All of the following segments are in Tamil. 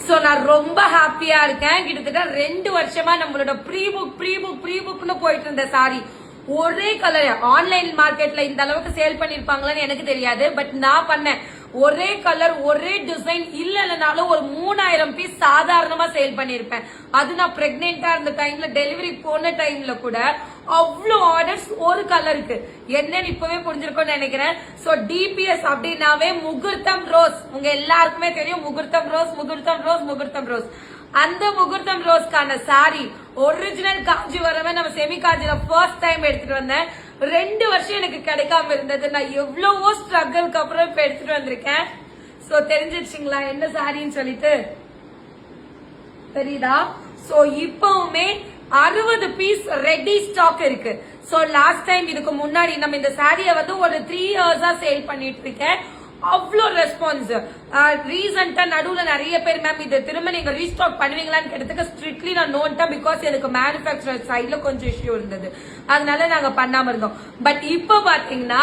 சோ நான் ரொம்ப ஹாப்பியா இருக்கேன். கிட்டத்தட்ட 2 வருஷமா நம்மளோட ப்ரீ புக்னு போயிட்டு இருந்த சாரி ஒரே கலர் ஆன்லைன் மார்க்கெட்ல இந்த அளவுக்கு சேல் பண்ணிருப்பாங்களான்னு எனக்கு தெரியாது. பட் நான் பண்ணேன். ஒரே கலர் ஒரே டிசைன் இல்லைனாலும் ஒரு 3000 பீஸ் சாதாரணமா சேல் பண்ணிருப்பேன். அது நான் பிரெக்னெண்டா இருந்த டைம்ல டெலிவரி போன டைம்ல கூட அவ்வளவு ஆர்டர்ஸ் ஒரு கலருக்கு. என்னன்னு இப்பவே புரிஞ்சிருக்கும்னு நினைக்கிறேன். சோ டிபிஎஸ் அப்படின்னாவே முகூர்த்தம் ரோஸ். உங்க எல்லாருக்குமே தெரியும் முகூர்த்தம் ரோஸ். அந்த முகூர்த்தம் ரோஸ்க்கான சாரி ஒரிஜினல் காஞ்சிபுரமே நம்ம செமி காஞ்சில ஃபர்ஸ்ட் டைம் எடுத்துட்டு வந்தேன். 2 வருஷம் எனக்கு கிடைக்காம இருந்தது. நான் எவ்வளவோ ஸ்ட்ரகிள்க்கு அப்புறம் இப்ப எடுத்துட்டு வந்திருக்கேன். சோ தெரிஞ்சிருச்சுங்களா என்ன சாரின்னு சொல்லிட்டு தெரியுதா? சோ இப்பவுமே 60 பீஸ் ரெடி ஸ்டாக் இருக்கு. சோ லாஸ்ட் டைம் இதுக்கு முன்னாடி நம்ம இந்த சாரிய வந்து ஒரு 3 இயர்ஸா சேல் பண்ணிட்டு இருக்கேன். அவ்வளோ ரெஸ்பான்ஸ். ரீசெண்டா நடுவுல நிறைய பேர் மேம் இது திரும்ப நீங்க ரீஸ்டாக் பண்ணுவீங்களான்னு கேட்டதுக்கு ஸ்ட்ரிக்ட்லி நான் நோட்டேன். பிகாஸ் எனக்கு மேனுபேக்சரர் சைட்ல கொஞ்சம் இஷ்யூ இருந்தது, அதனால நாங்க பண்ணாம இருந்தோம். பட் இப்ப பாத்தீங்கன்னா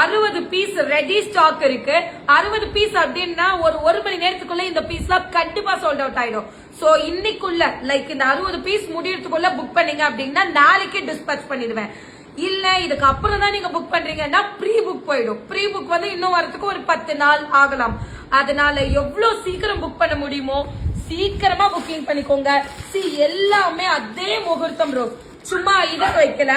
60 பீஸ் ரெடி ஸ்டாக் இருக்கு. 60 பீஸ் அப்படின்னா ஒரு மணி நேரத்துக்குள்ள இந்த பீஸ்லாம் கண்டிப்பா சோல்ட் அவுட் ஆயிடும். சோ இன்னைக்குள்ள லைக் இந்த 60 பீஸ் முடியறதுக்குள்ள புக் பண்ணீங்க அப்படின்னா நாளைக்கே டிஸ்பேச் பண்ணிடுவேன். இல்ல இதுக்கு அப்புறம் தான் நீங்க புக் பண்றீங்கன்னா ப்ரீ புக் போயிடும். ப்ரீ புக் வந்து இன்னும் வரதுக்கு ஒரு 10 நாள் ஆகலாம். அதனால எவ்வளவு சீக்கிரம் புக் பண்ண முடியுமோ சீக்கிரமா புக்கிங் பண்ணிக்கோங்க. எல்லாமே அதே முகூர்த்தம் ரோஸ், சும்மா இதை வைக்கல,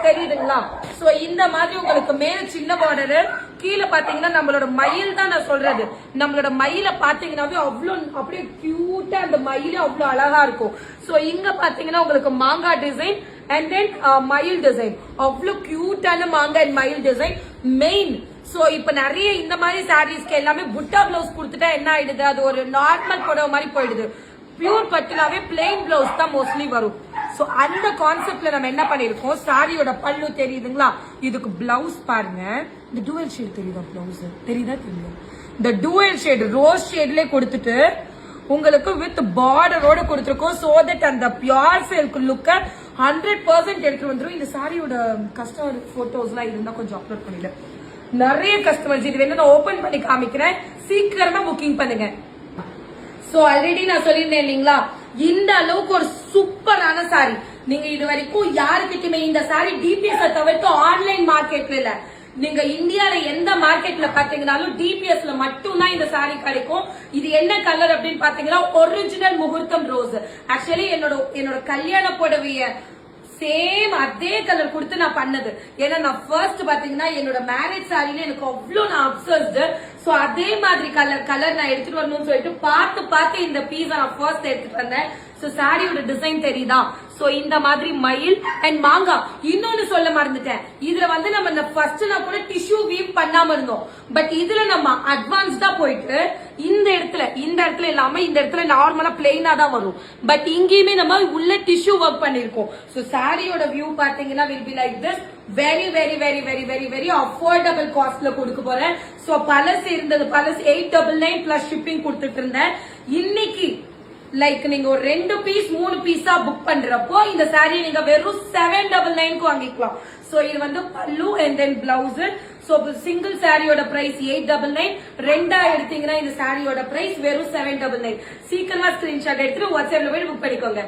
தெரியுதுங்களா? சோ இந்த மாதிரி உங்களுக்கு மேல சின்ன பார்டரு, கீழே பாத்தீங்கன்னா நம்மளோட மயில் தான் நான் சொல்றது. நம்மளோட மயில பாத்தீங்கன்னாவே அவ்வளவு அப்படியே கியூட்டா அந்த மயிலே அவ்வளவு அழகா இருக்கும். சோ இங்க பாத்தீங்கன்னா உங்களுக்கு மாங்காய் டிசைன் அண்ட் தென் மயில் டிசைன், அவ்வளவு கியூட்டான மாங்காய் அண்ட் மயில் டிசைன் மெயின். சோ இப்ப நிறைய இந்த மாதிரி சாரீஸ்க்கு எல்லாமே புட்டா பிளவுஸ் கொடுத்துட்டா என்ன ஆயிடுது, அது ஒரு நார்மல் புடவை மாதிரி போயிடுது. பியூர் பட்டுலாவே பிளெயின் பிளவுஸ் தான் மோஸ்ட்லி வரும். சோ அந்த கான்செப்ட்ல நம்ம என்ன பண்ணிருக்கோம், சாரியோட பல்லு தெரியுதுங்களா, இதுக்கு பிளவுஸ் பாருங்க. இந்த டூவல் ஷேட் தெரியுதா, பிளவுஸ் தெரியுதா? தெரியும். இந்த டூவல் ஷேட் ரோஸ் ஷேட்லயே கொடுத்துட்டு உங்களுக்கு வித் பார்டரோட கொடுத்துருக்கோம். சோ தட் அந்த பியூர் சில்க் லுக்க 100% எடுத்து வந்துடும். இந்த சாரியோட கஸ்டமர் போட்டோஸ் எல்லாம் இருந்தா கொஞ்சம் அப்லோட் பண்ணிடு. நிறைய கஸ்டமர்ஸ் இது வேணும், நான் ஓபன் பண்ணி காமிக்கிறேன். சீக்கிரமா புக்கிங் பண்ணுங்க. சோ ஆல்ரெடி நான் சொல்லியிருந்தேன் இல்லீங்களா, இந்த அளவுக்கு ஒரு சூப்பரான சாரி நீங்க இது வரைக்கும் யாருக்கிட்டுமே இந்த சாரி டிபிஎஸ் தவிர்த்து ஆன்லைன் மார்க்கெட்ல இல்ல, நீங்க இந்தியால எந்த மார்க்கெட்ல பாத்தீங்கன்னாலும் டிபிஎஸ்ல மட்டும் தான் இந்த சாரி கிடைக்கும். இது என்ன கலர் அப்படின்னு பாத்தீங்கன்னா ஒரிஜினல் முகூர்த்தம் ரோஸ். ஆக்சுவலி என்னோட கல்யாண புடவைய சேம் அதே கலர் கொடுத்து நான் பண்ணது. ஏன்னா நான் ஃபர்ஸ்ட் பாத்தீங்கன்னா என்னோட மேரேஜ் சாரியில எனக்கு அவ்வளவு நான் அப்சர்வ்டு. சோ அதே மாதிரி கலர் நான் எடுத்துட்டு வரணும்னு சொல்லிட்டு பார்த்து இந்த பீஸ நான் ஃபர்ஸ்ட் எடுத்துட்டு வந்தேன். சோ சாரியோட டிசைன் தெரியுதா? சோ இந்த மாதிரி மயில் அண்ட் மாங்கா. இன்னொன்னு சொல்ல மறந்துட்டேன், இதுல வந்து நம்ம ஃபர்ஸ்ட் நான் கூட டிஷ்யூ வீவ் பண்ணாம இருந்தோம். பட் இதுல நம்ம அட்வான்ஸ்டா போயிட்டு இந்த இடத்துல இல்லாம இந்த இடத்துல நார்மலா பிளெயினா தான் வரும். பட் இங்கேயுமே நம்ம உள்ள டிஷ்யூ ஒர்க் பண்ணிருக்கோம். சோ சாரியோட வியூ பாத்தீங்கன்னா will be like this. Very very very very very very affordable காஸ்ட்ல கொடுக்க போறேன். சோ பழசு 899 பிளஸ் ஷிப்பிங் கொடுத்துட்டு இருந்தேன். இன்னைக்கு லைக் நீங்க ஒரு 2 பீஸ் 3 பீஸா புக் பண்றப்போ இந்த சாரி நீங்க வெறும் 799 வாங்கிக்கலாம். சோ இது வந்து பல்லு and then blouse. So single சாரியோட பிரைஸ் 899, ரெண்டா எடுத்தீங்கன்னா இந்த சாரியோட பிரைஸ் வெறும் 799. சீக்கிரமா ஸ்கிரீன்ஷாட் எடுத்துட்டு வாட்ஸ்அப்ல போய் புக் பண்ணிக்கோங்க.